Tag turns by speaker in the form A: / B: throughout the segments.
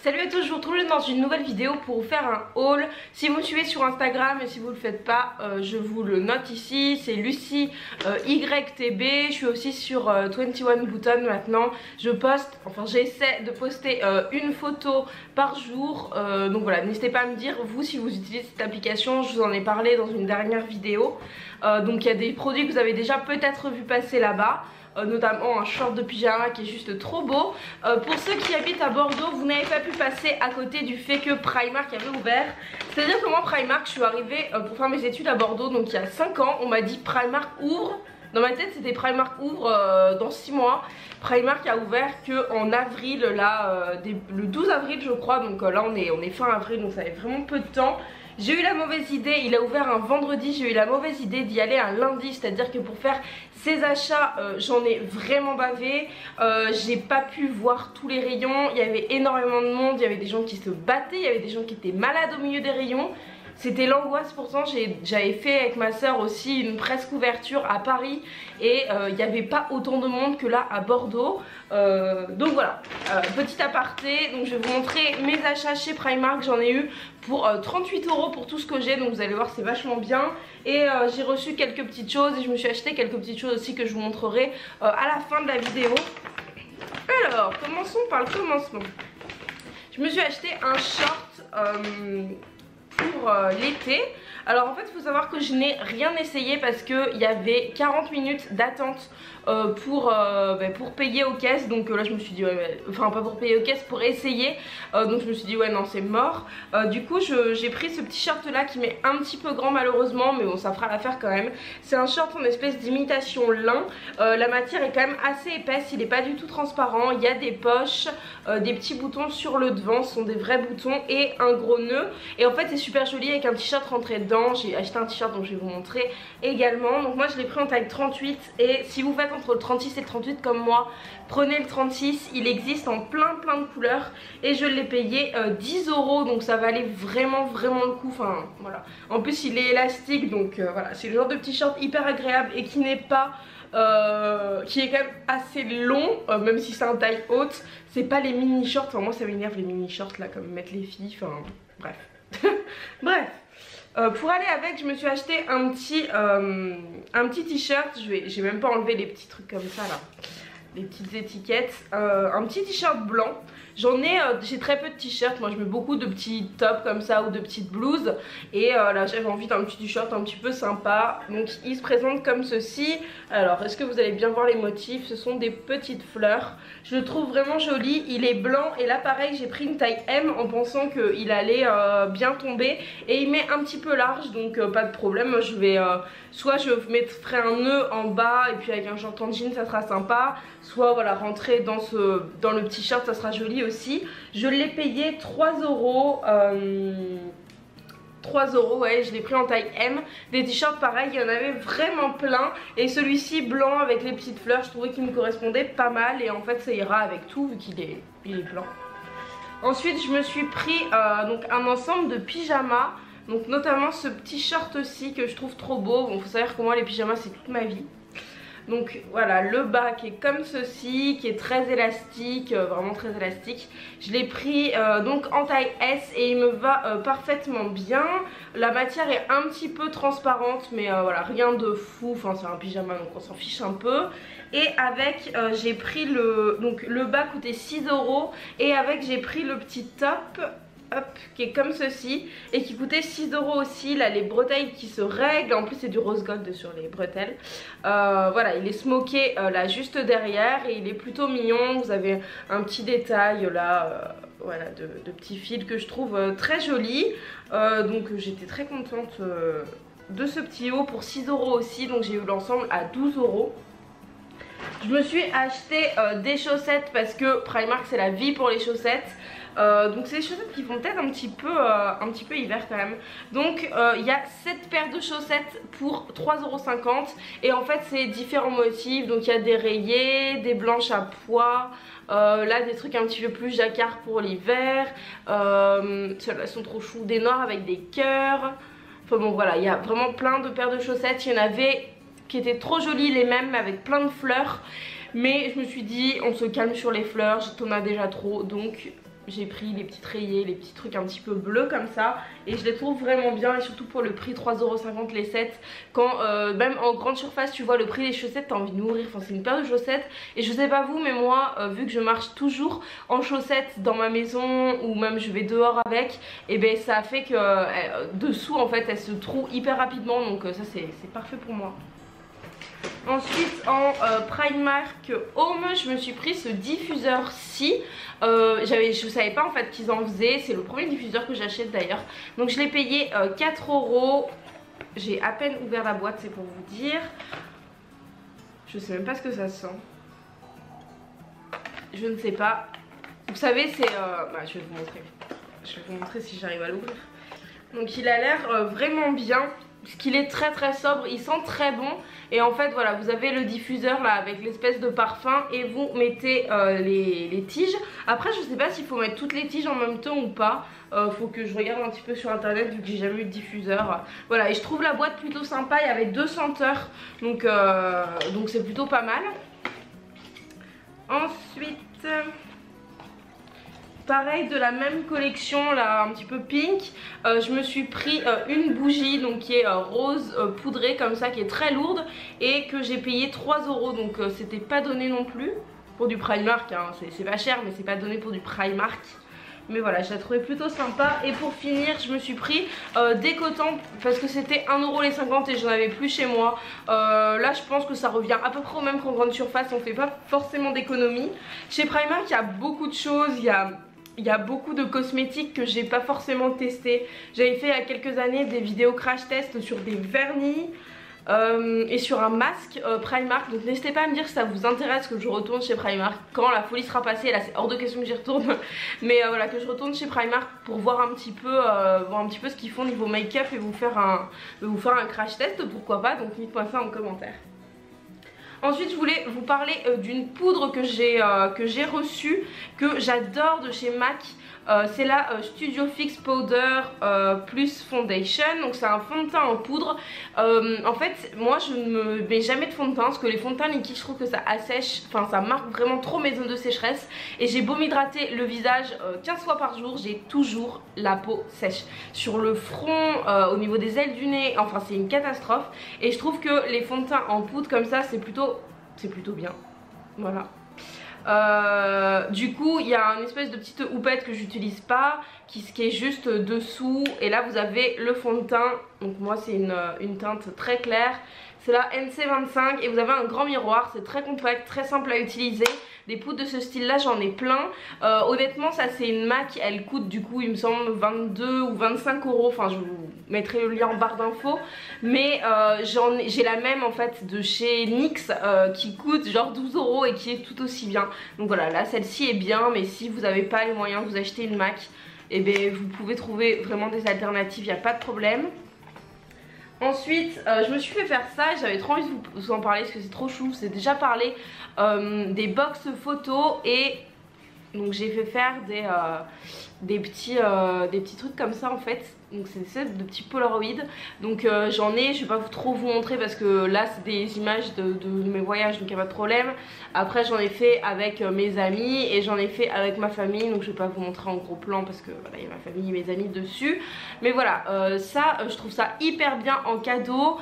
A: Salut à tous, je vous retrouve dans une nouvelle vidéo pour vous faire un haul. Si vous me suivez sur Instagram et si vous ne le faites pas, je vous le note ici. C'est Lucie YTB. Je suis aussi sur 21 Button maintenant. Je poste, enfin j'essaie de poster une photo par jour. Donc voilà, n'hésitez pas à me dire vous si vous utilisez cette application. Je vous en ai parlé dans une dernière vidéo. Donc il y a des produits que vous avez déjà peut-être vu passer là-bas. Notamment un short de pyjama qui est juste trop beau. Pour ceux qui habitent à Bordeaux, vous n'avez pas pu passer à côté du fait que Primark avait ouvert. C'est-à-dire que moi Primark, je suis arrivée pour faire mes études à Bordeaux, donc il y a 5 ans, on m'a dit Primark ouvre. Dans ma tête c'était Primark ouvre dans 6 mois. Primark a ouvert que en avril, là, le 12 avril je crois, donc là on est fin avril, donc ça fait vraiment peu de temps. J'ai eu la mauvaise idée, il a ouvert un vendredi, j'ai eu la mauvaise idée d'y aller un lundi, c'est-à-dire que pour faire ces achats, j'en ai vraiment bavé, j'ai pas pu voir tous les rayons, il y avait énormément de monde, il y avait des gens qui se battaient, il y avait des gens qui étaient malades au milieu des rayons. C'était l'angoisse, pourtant j'avais fait avec ma soeur aussi une presque ouverture à Paris et il n'y avait pas autant de monde que là à Bordeaux. Donc voilà, petit aparté, donc je vais vous montrer mes achats chez Primark. J'en ai eu pour 38 € pour tout ce que j'ai, donc vous allez voir c'est vachement bien. Et j'ai reçu quelques petites choses et je me suis acheté quelques petites choses aussi que je vous montrerai à la fin de la vidéo. Alors, commençons par le commencement. Je me suis acheté un short pour l'été. Alors en fait il faut savoir que je n'ai rien essayé parce qu'il y avait 40 minutes d'attente pour payer aux caisses. Donc là je me suis dit ouais, enfin pas pour payer aux caisses, pour essayer. Donc je me suis dit ouais non c'est mort. Du coup j'ai pris ce petit short là qui m'est un petit peu grand malheureusement, mais bon ça fera l'affaire quand même. C'est un short en espèce d'imitation lin. La matière est quand même assez épaisse, il n'est pas du tout transparent. Il y a des poches, des petits boutons sur le devant, ce sont des vrais boutons et un gros nœud. Et en fait c'est super joli avec un t-shirt rentré dedans. J'ai acheté un t-shirt donc je vais vous montrer également. Donc moi je l'ai pris en taille 38 et si vous faites entre le 36 et le 38 comme moi, prenez le 36, il existe en plein de couleurs et je l'ai payé 10 € donc ça valait vraiment le coup. Enfin voilà, en plus il est élastique donc voilà, c'est le genre de petit short hyper agréable et qui n'est pas qui est quand même assez long, même si c'est un taille haute. C'est pas les mini shorts, enfin moi ça m'énerve les mini shorts là comme mettent les filles, enfin bref. Bref, pour aller avec je me suis acheté un petit t-shirt. J'ai même pas enlevé les petits trucs comme ça là, les petites étiquettes. Un petit t-shirt blanc. J'ai très peu de t-shirts, moi je mets beaucoup de petits tops comme ça ou de petites blouses. Et là j'avais envie d'un petit t-shirt un petit peu sympa. Donc il se présente comme ceci. Alors est-ce que vous allez bien voir les motifs? Ce sont des petites fleurs. Je le trouve vraiment joli, il est blanc. Et là pareil j'ai pris une taille M en pensant qu'il allait bien tomber. Et il m'est un petit peu large donc pas de problème. Moi je vais soit je mettrai un nœud en bas et puis avec un short en jean ça sera sympa. Soit voilà rentrer dans le petit shirt ça sera joli aussi. Je l'ai payé 3 €. 3 € ouais, je l'ai pris en taille M. Des t-shirts pareil, il y en avait vraiment plein. Et celui-ci blanc avec les petites fleurs, je trouvais qu'il me correspondait pas mal. Et en fait ça ira avec tout vu qu'il est blanc. Ensuite je me suis pris donc un ensemble de pyjamas. Donc notamment ce petit short aussi que je trouve trop beau. Bon faut savoir que moi les pyjamas c'est toute ma vie. Donc voilà, le bas qui est comme ceci, qui est très élastique, vraiment très élastique. Je l'ai pris donc en taille S et il me va parfaitement bien. La matière est un petit peu transparente mais voilà, rien de fou, enfin c'est un pyjama donc on s'en fiche un peu. Et avec j'ai pris donc le bas coûtait 6 € et avec j'ai pris le petit top. Hop, qui est comme ceci et qui coûtait 6 € aussi. Là les bretelles qui se règlent, en plus c'est du rose gold sur les bretelles. Voilà, il est smoké là juste derrière et il est plutôt mignon. Vous avez un petit détail là voilà, de petits fils que je trouve très joli. Donc j'étais très contente de ce petit haut pour 6 € aussi. Donc j'ai eu l'ensemble à 12 €. Je me suis acheté des chaussettes parce que Primark c'est la vie pour les chaussettes. Donc c'est des chaussettes qui font peut-être un petit peu hiver quand même. Donc il y a 7 paires de chaussettes pour 3,50 € et en fait c'est différents motifs. Donc il y a des rayés, des blanches à pois, là des trucs un petit peu plus jacquard pour l'hiver. Celles-là sont trop chou, des noirs avec des cœurs. Enfin bon voilà, il y a vraiment plein de paires de chaussettes. Il y en avait qui étaient trop jolies les mêmes avec plein de fleurs. Mais je me suis dit on se calme sur les fleurs, t'en as déjà trop donc j'ai pris les petits rayés, les petits trucs un petit peu bleus comme ça. Et je les trouve vraiment bien et surtout pour le prix 3,50€ les sets. Quand même en grande surface tu vois le prix des chaussettes, t'as envie de mourir. Enfin c'est une paire de chaussettes. Et je sais pas vous mais moi vu que je marche toujours en chaussettes dans ma maison ou même je vais dehors avec, et ben ça fait que dessous en fait elle se troue hyper rapidement. Donc ça c'est parfait pour moi. Ensuite en Primark Home je me suis pris ce diffuseur-ci. Je savais pas en fait qu'ils en faisaient. C'est le premier diffuseur que j'achète d'ailleurs. Donc je l'ai payé 4€. J'ai à peine ouvert la boîte, c'est pour vous dire. Je sais même pas ce que ça sent. Je ne sais pas. Vous savez c'est... je vais vous montrer. Je vais vous montrer si j'arrive à l'ouvrir. Donc il a l'air vraiment bien. Parce qu'il est très très sobre, il sent très bon. Et en fait voilà, vous avez le diffuseur là avec l'espèce de parfum et vous mettez les tiges. Après je sais pas s'il faut mettre toutes les tiges en même temps ou pas. Faut que je regarde un petit peu sur internet vu que j'ai jamais eu de diffuseur. Voilà, et je trouve la boîte plutôt sympa, il y avait 2 senteurs. Donc c'est plutôt pas mal. Ensuite... pareil de la même collection là un petit peu pink, je me suis pris une bougie donc qui est rose poudrée comme ça, qui est très lourde et que j'ai payé 3€. Donc c'était pas donné non plus pour du Primark hein. C'est pas cher mais c'est pas donné pour du Primark. Mais voilà, je la trouvais plutôt sympa. Et pour finir je me suis pris des cotons parce que c'était 1,50€ et j'en avais plus chez moi. Là je pense que ça revient à peu près au même qu'en grande surface. On fait pas forcément d'économie. Chez Primark il y a beaucoup de choses. Il y a beaucoup de cosmétiques que j'ai pas forcément testé. J'avais fait il y a quelques années des vidéos crash test sur des vernis et sur un masque Primark. Donc n'hésitez pas à me dire si ça vous intéresse que je retourne chez Primark quand la folie sera passée. Là c'est hors de question que j'y retourne. Mais voilà, que je retourne chez Primark pour voir un petit peu ce qu'ils font niveau make-up et vous faire un crash test, pourquoi pas. Donc dites-moi ça en commentaire. Ensuite je voulais vous parler d'une poudre que j'ai reçue, que j'adore de chez MAC. C'est la Studio Fix Powder plus Foundation. Donc c'est un fond de teint en poudre. En fait moi je ne me mets jamais de fond de teint parce que les fonds de teint liquides je trouve que ça assèche. Enfin ça marque vraiment trop mes zones de sécheresse. Et j'ai beau m'hydrater le visage 15 fois par jour, j'ai toujours la peau sèche. Sur le front, au niveau des ailes du nez, enfin c'est une catastrophe. Et je trouve que les fonds de teint en poudre comme ça c'est plutôt bien. Voilà. Du coup il y a une espèce de petite houppette que j'utilise pas qui est juste dessous et là vous avez le fond de teint. Donc moi c'est une teinte très claire, c'est la NC25 et vous avez un grand miroir, c'est très compact, très simple à utiliser. Des poudres de ce style là j'en ai plein. Honnêtement ça c'est une MAC, elle coûte du coup il me semble 22 ou 25€. Enfin je vous mettrai le lien en barre d'infos. Mais j'ai la même en fait de chez NYX qui coûte genre 12€ et qui est tout aussi bien. Donc voilà, là celle-ci est bien, mais si vous n'avez pas les moyens de vous acheter une MAC, et bien vous pouvez trouver vraiment des alternatives, il n'y a pas de problème. Ensuite je me suis fait faire ça et j'avais trop envie de vous en parler parce que c'est trop chou. Je vous ai déjà parlé des box photos et donc j'ai fait faire des petits trucs comme ça en fait. Donc c'est des sets de petits Polaroid. Donc j'en ai, je vais pas trop vous montrer parce que là c'est des images de mes voyages donc il n'y a pas de problème. Après j'en ai fait avec mes amis et j'en ai fait avec ma famille. Donc je vais pas vous montrer en gros plan parce que voilà, il y a ma famille et mes amis dessus. Mais voilà, ça je trouve ça hyper bien en cadeau.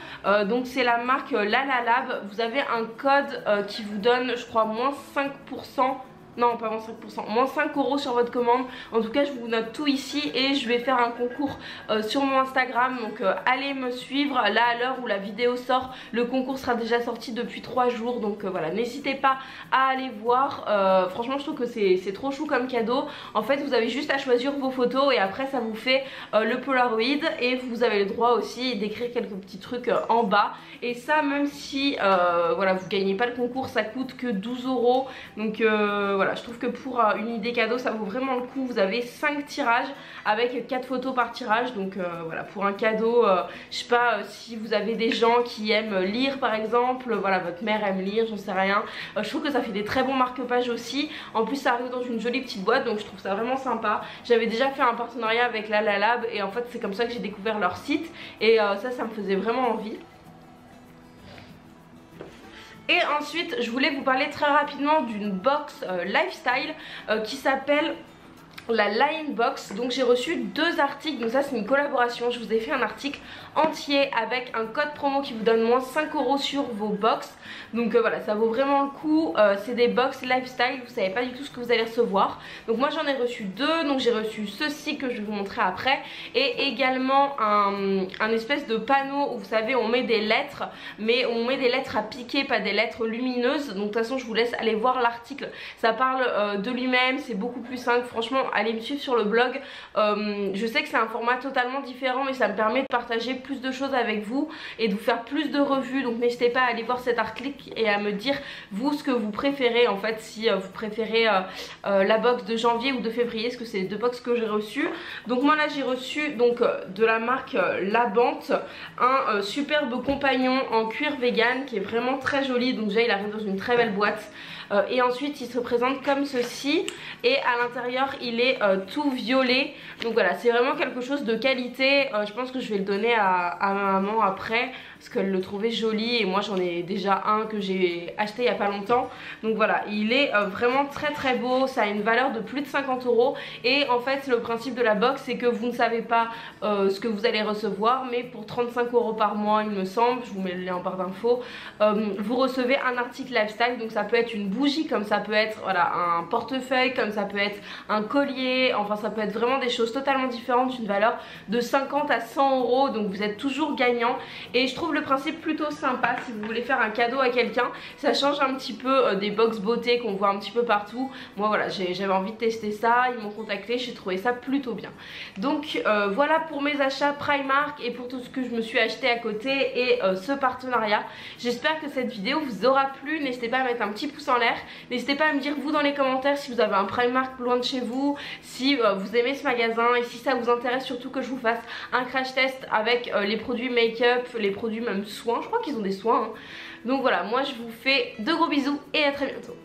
A: Donc c'est la marque Lalalab. Vous avez un code qui vous donne je crois moins 5%. Non pas moins 5%, moins 5€ sur votre commande. En tout cas je vous note tout ici et je vais faire un concours sur mon Instagram. Donc allez me suivre. Là à l'heure où la vidéo sort, le concours sera déjà sorti depuis 3 jours. Donc voilà, n'hésitez pas à aller voir. Franchement je trouve que c'est trop chou comme cadeau. En fait vous avez juste à choisir vos photos et après ça vous fait le Polaroid. Et vous avez le droit aussi d'écrire quelques petits trucs en bas. Et ça même si voilà, vous gagnez pas le concours, ça coûte que 12€. Donc voilà, je trouve que pour une idée cadeau ça vaut vraiment le coup. Vous avez 5 tirages avec 4 photos par tirage. Donc voilà, pour un cadeau, je sais pas si vous avez des gens qui aiment lire par exemple, voilà, votre mère aime lire, j'en sais rien. Je trouve que ça fait des très bons marque-pages aussi. En plus ça arrive dans une jolie petite boîte donc je trouve ça vraiment sympa. J'avais déjà fait un partenariat avec Lalalab et en fait c'est comme ça que j'ai découvert leur site. Et ça me faisait vraiment envie. Et ensuite je voulais vous parler très rapidement d'une box lifestyle qui s'appelle la Line Box. Donc j'ai reçu 2 articles, donc ça c'est une collaboration. Je vous ai fait un article entier avec un code promo qui vous donne moins 5 € sur vos box. Donc voilà, ça vaut vraiment le coup. C'est des box lifestyle, vous savez pas du tout ce que vous allez recevoir. Donc moi j'en ai reçu 2, donc j'ai reçu ceci que je vais vous montrer après, et également un espèce de panneau où vous savez on met des lettres, mais on met des lettres à piquer, pas des lettres lumineuses. Donc de toute façon je vous laisse aller voir l'article, ça parle de lui-même, c'est beaucoup plus simple. Franchement allez me suivre sur le blog. Je sais que c'est un format totalement différent, mais ça me permet de partager plus de choses avec vous et de vous faire plus de revues. Donc n'hésitez pas à aller voir cet article et à me dire vous ce que vous préférez, en fait, si vous préférez la box de janvier ou de février, parce que c'est les 2 box que j'ai reçues. Donc moi là j'ai reçu donc de la marque La Bante un superbe compagnon en cuir vegan qui est vraiment très joli. Donc déjà il arrive dans une très belle boîte. Et ensuite il se présente comme ceci, et à l'intérieur il est tout violet. Donc voilà, c'est vraiment quelque chose de qualité. Je pense que je vais le donner à ma maman après, parce qu'elle le trouvait joli et moi j'en ai déjà un que j'ai acheté il y a pas longtemps. Donc voilà, il est vraiment très très beau, ça a une valeur de plus de 50 €. Et en fait le principe de la box c'est que vous ne savez pas ce que vous allez recevoir, mais pour 35 € par mois il me semble, je vous mets le lien en barre d'infos, vous recevez un article lifestyle. Donc ça peut être une bougie, comme ça peut être voilà, un portefeuille, comme ça peut être un collier, enfin ça peut être vraiment des choses totalement différentes d'une valeur de 50 à 100 €. Donc vous êtes toujours gagnant, et je trouve le principe plutôt sympa si vous voulez faire un cadeau à quelqu'un. Ça change un petit peu des box beauté qu'on voit un petit peu partout. Moi voilà, j'avais envie de tester ça, ils m'ont contacté, j'ai trouvé ça plutôt bien. Donc voilà pour mes achats Primark et pour tout ce que je me suis acheté à côté et ce partenariat. J'espère que cette vidéo vous aura plu. N'hésitez pas à mettre un petit pouce en l'air, n'hésitez pas à me dire vous dans les commentaires si vous avez un Primark loin de chez vous, si vous aimez ce magasin, et si ça vous intéresse surtout que je vous fasse un crash test avec les produits make-up, les produits même soins, je crois qu'ils ont des soins hein. Donc voilà, moi je vous fais de gros bisous et à très bientôt.